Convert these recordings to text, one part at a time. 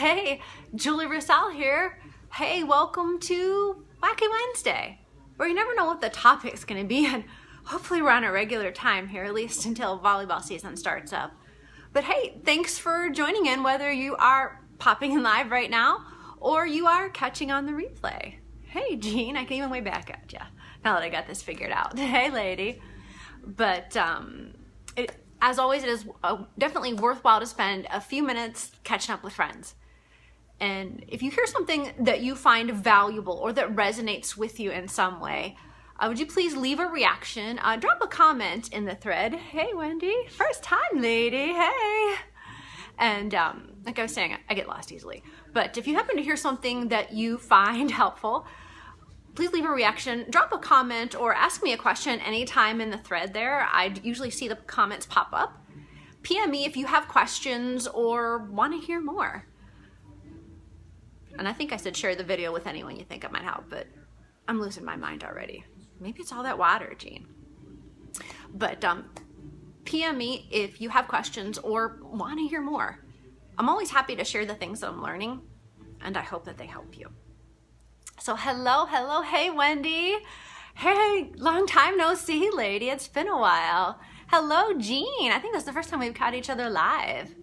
Hey, Julie Roussel here. Hey, welcome to Wacky Wednesday, where you never know what the topic's going to be, and hopefully we're on a regular time here, at least until volleyball season starts up. But hey, thanks for joining in, whether you are popping in live right now or you are catching on the replay. Hey, Jean, I can even wave back at you now that I got this figured out. Hey, lady. But as always, it is definitely worthwhile to spend a few minutes catching up with friends. And if you hear something that you find valuable or that resonates with you in some way, would you please leave a reaction, drop a comment in the thread. Hey, Wendy, first time lady, hey. And like I was saying, I get lost easily. But if you happen to hear something that you find helpful, please leave a reaction, drop a comment, or ask me a question anytime in the thread there. I usually see the comments pop up. PM me if you have questions or want to hear more. And I think I said share the video with anyone you think it might help, but I'm losing my mind already. Maybe it's all that water, Jean. But PM me if you have questions or want to hear more. I'm always happy to share the things that I'm learning, and I hope that they help you. So hello, hey Wendy. Hey, long time no see, lady. It's been a while. Hello, Jean. I think that's the first time we've caught each other live.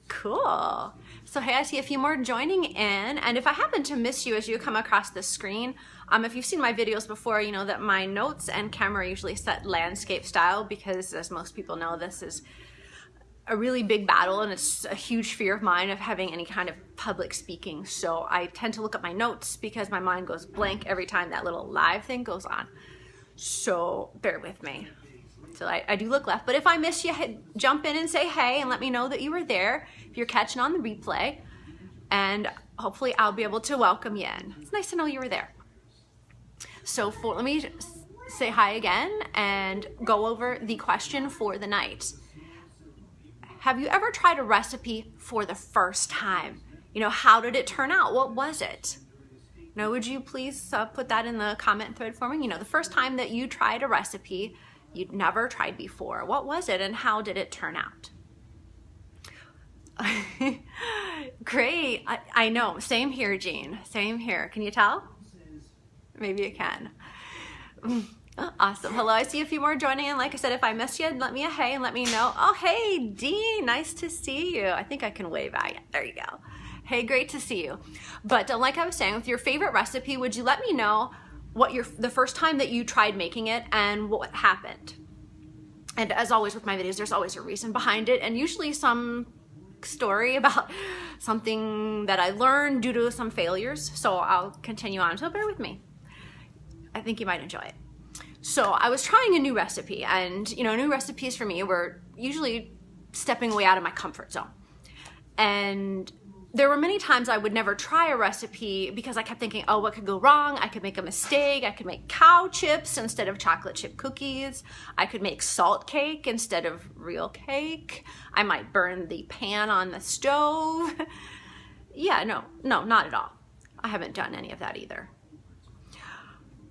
Cool. So hey, I see a few more joining in, and if I happen to miss you as you come across the screen, if you've seen my videos before, you know that my notes and camera usually set landscape style because, as most people know, this is a really big battle and it's a huge fear of mine of having any kind of public speaking. So I tend to look at my notes because my mind goes blank every time that little live thing goes on. So bear with me. So I do look left, but if I miss you, jump in and say hey and let me know that you were there if you're catching on the replay, and hopefully I'll be able to welcome you in. It's nice to know you were there. So let me say hi again and go over the question for the night. Have you ever tried a recipe for the first time? You know, how did it turn out? What was it? Now, would you please put that in the comment thread for me? You know, the first time that you tried a recipe you'd never tried before. What was it and how did it turn out? Great. I know. Same here, Jean. Same here. Can you tell? Maybe you can. Awesome. Hello. I see a few more joining in. Like I said, if I missed you, let me a hey and let me know. Oh, hey, Dean. Nice to see you. I think I can wave at you. There you go. Hey, great to see you. But like I was saying, with your favorite recipe, would you let me know what the first time that you tried making it and what happened? And as always with my videos, there's always a reason behind it, and usually some story about something that I learned due to some failures. So I'll continue on, so bear with me. I think you might enjoy it. So I was trying a new recipe, and you know, new recipes for me were usually stepping away out of my comfort zone. And there were many times I would never try a recipe because I kept thinking, oh, what could go wrong? I could make a mistake. I could make cow chips instead of chocolate chip cookies. I could make salt cake instead of real cake. I might burn the pan on the stove. Yeah, no, not at all. I haven't done any of that either.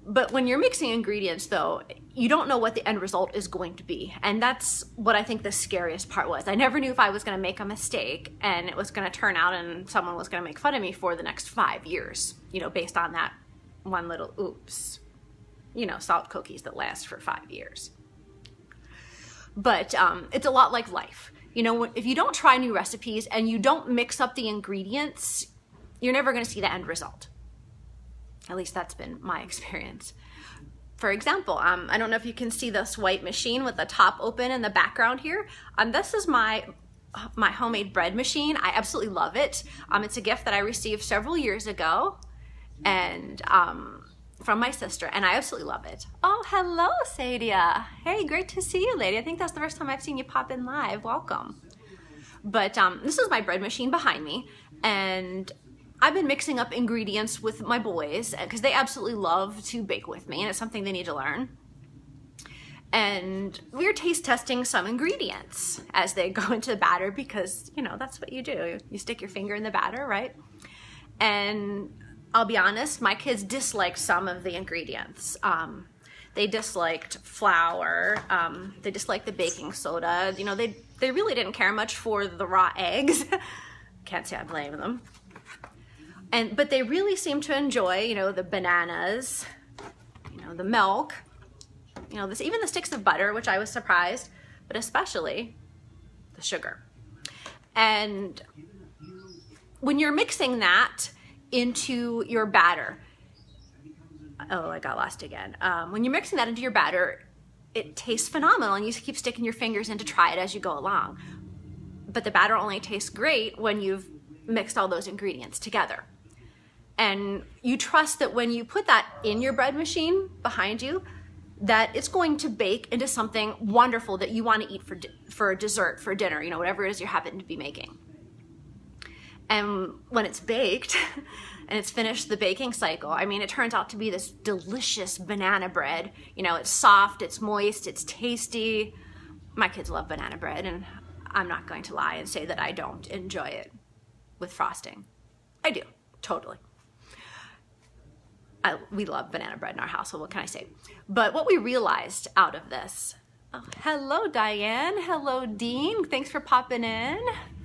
But when you're mixing ingredients, though, you don't know what the end result is going to be. And that's what I think the scariest part was. I never knew if I was going to make a mistake and it was going to turn out and someone was going to make fun of me for the next 5 years, you know, based on that one little oops. You know, salt cookies that last for 5 years. But it's a lot like life. You know, if you don't try new recipes and you don't mix up the ingredients, you're never going to see the end result. At least that's been my experience. For example, I don't know if you can see this white machine with the top open in the background here. This is my homemade bread machine. I absolutely love it. It's a gift that I received several years ago, and from my sister, and I absolutely love it. Oh, hello, Sadia. Hey, great to see you, lady. I think that's the first time I've seen you pop in live. Welcome. But this is my bread machine behind me, and I've been mixing up ingredients with my boys because they absolutely love to bake with me, and it's something they need to learn. And we're taste testing some ingredients as they go into the batter because, you know, that's what you do. You stick your finger in the batter, right? And I'll be honest, my kids disliked some of the ingredients. They disliked flour. They disliked the baking soda. You know, they really didn't care much for the raw eggs. Can't say I blame them. But they really seem to enjoy, the bananas, the milk, even the sticks of butter, which I was surprised, but especially the sugar. And when you're mixing that into your batter, oh, I got lost again. When you're mixing that into your batter, it tastes phenomenal, and you keep sticking your fingers in to try it as you go along. But the batter only tastes great when you've mixed all those ingredients together. And you trust that when you put that in your bread machine behind you, that it's going to bake into something wonderful that you want to eat for dessert, for dinner, whatever it is you happen to be making. And when it's baked and it's finished the baking cycle, it turns out to be this delicious banana bread. It's soft, it's moist, it's tasty. My kids love banana bread, and I'm not going to lie and say that I don't enjoy it with frosting. I do, totally. We love banana bread in our household, what can I say? But what we realized out of this, oh, hello Diane, hello Dean, thanks for popping in,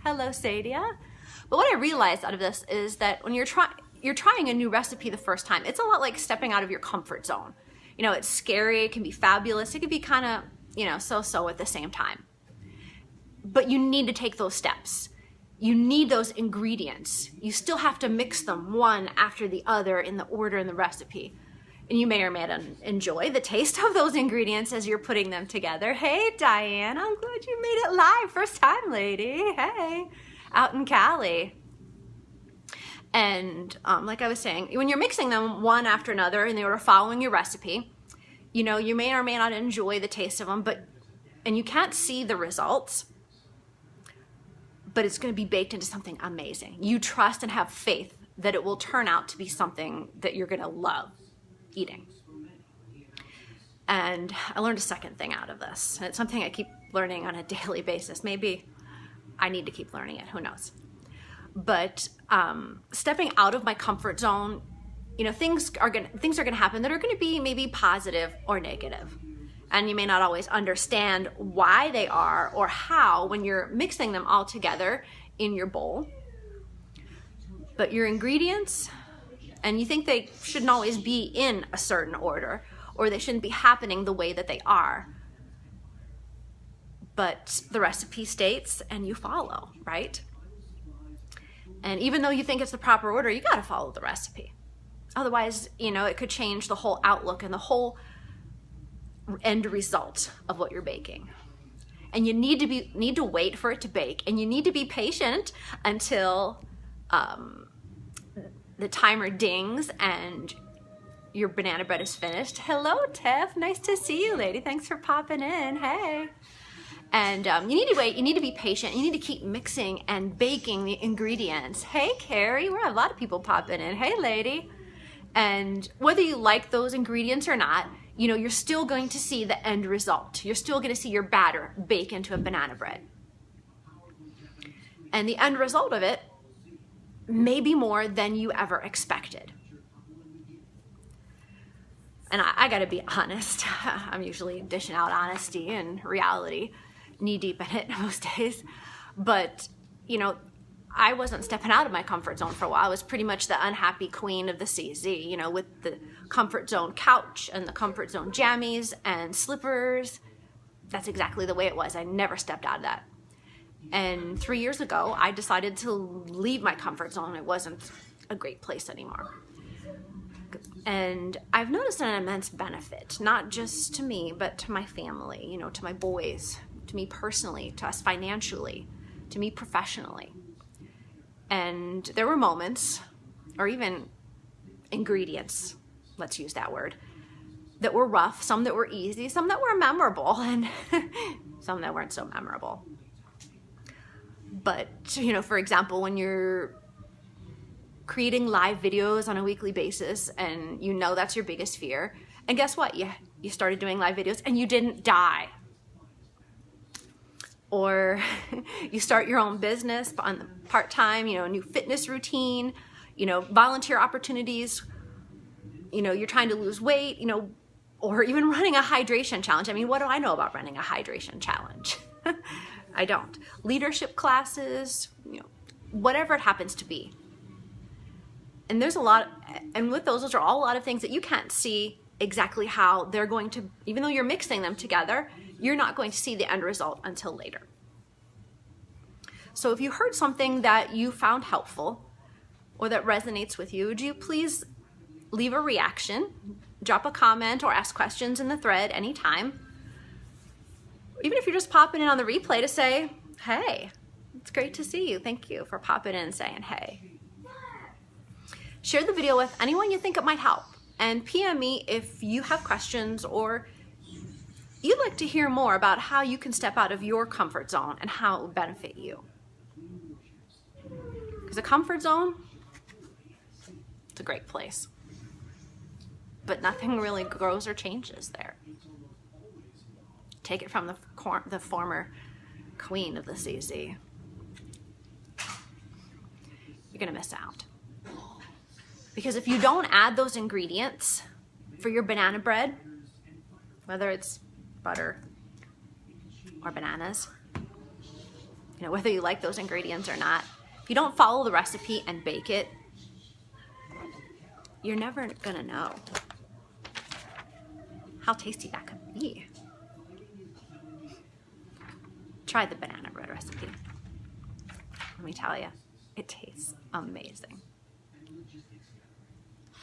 hello Sadia. But what I realized out of this is that when you're trying a new recipe the first time, it's a lot like stepping out of your comfort zone. It's scary, it can be fabulous, it can be kind of, so-so at the same time. But you need to take those steps. You need those ingredients. You still have to mix them one after the other in the order in the recipe. And you may or may not enjoy the taste of those ingredients as you're putting them together. Hey, Diane, I'm glad you made it live. First time, lady. Hey, out in Cali. And like I was saying, when you're mixing them one after another and they were following your recipe, you may or may not enjoy the taste of them, and you can't see the results, but it's going to be baked into something amazing. You trust and have faith that it will turn out to be something that you're going to love eating. And I learned a second thing out of this. And it's something I keep learning on a daily basis. Maybe I need to keep learning it. Who knows? But stepping out of my comfort zone, things are going to happen that are going to be maybe positive or negative. And you may not always understand why they are or how when you're mixing them all together in your bowl. But your ingredients, and you think they shouldn't always be in a certain order, or they shouldn't be happening the way that they are. But the recipe states, and you follow, right? And even though you think it's the proper order, you got to follow the recipe. Otherwise, it could change the whole outlook and the whole end result of what you're baking. And you need to wait for it to bake, and you need to be patient until the timer dings and your banana bread is finished. Hello, Tiff. Nice to see you, lady. Thanks for popping in. Hey. And you need to wait. You need to be patient. You need to keep mixing and baking the ingredients. Hey, Carrie. We have a lot of people popping in. Hey, lady. And whether you like those ingredients or not, you're still going to see the end result. You're still going to see your batter bake into a banana bread. And the end result of it may be more than you ever expected. And I got to be honest. I'm usually dishing out honesty and reality, knee deep in it most days. But, I wasn't stepping out of my comfort zone for a while. I was pretty much the unhappy queen of the CZ, with the comfort zone couch and the comfort zone jammies and slippers. That's exactly the way it was. I never stepped out of that. And 3 years ago, I decided to leave my comfort zone. It wasn't a great place anymore. And I've noticed an immense benefit, not just to me, but to my family, to my boys, to me personally, to us financially, to me professionally. And there were moments, or even ingredients, let's use that word, that were rough, some that were easy, some that were memorable, and some that weren't so memorable. But, for example, when you're creating live videos on a weekly basis and that's your biggest fear, and guess what? You started doing live videos and you didn't die. Or you start your own business on the part-time, a new fitness routine, volunteer opportunities, you're trying to lose weight, or even running a hydration challenge. What do I know about running a hydration challenge? I don't. Leadership classes, whatever it happens to be. And there's a lot, and with those are all a lot of things that you can't see exactly how they're going to, even though you're mixing them together, you're not going to see the end result until later. So if you heard something that you found helpful or that resonates with you, would you please leave a reaction, drop a comment, or ask questions in the thread anytime. Even if you're just popping in on the replay to say, hey, it's great to see you. Thank you for popping in and saying hey. Share the video with anyone you think it might help. And PM me if you have questions or you'd like to hear more about how you can step out of your comfort zone and how it will benefit you. Because a comfort zone, it's a great place. But nothing really grows or changes there. Take it from the former queen of the CZ. You're gonna miss out. Because if you don't add those ingredients for your banana bread, whether it's butter or bananas, whether you like those ingredients or not, if you don't follow the recipe and bake it, you're never gonna know how tasty that could be. Try the banana bread recipe. Let me tell you, it tastes amazing.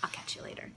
I'll catch you later.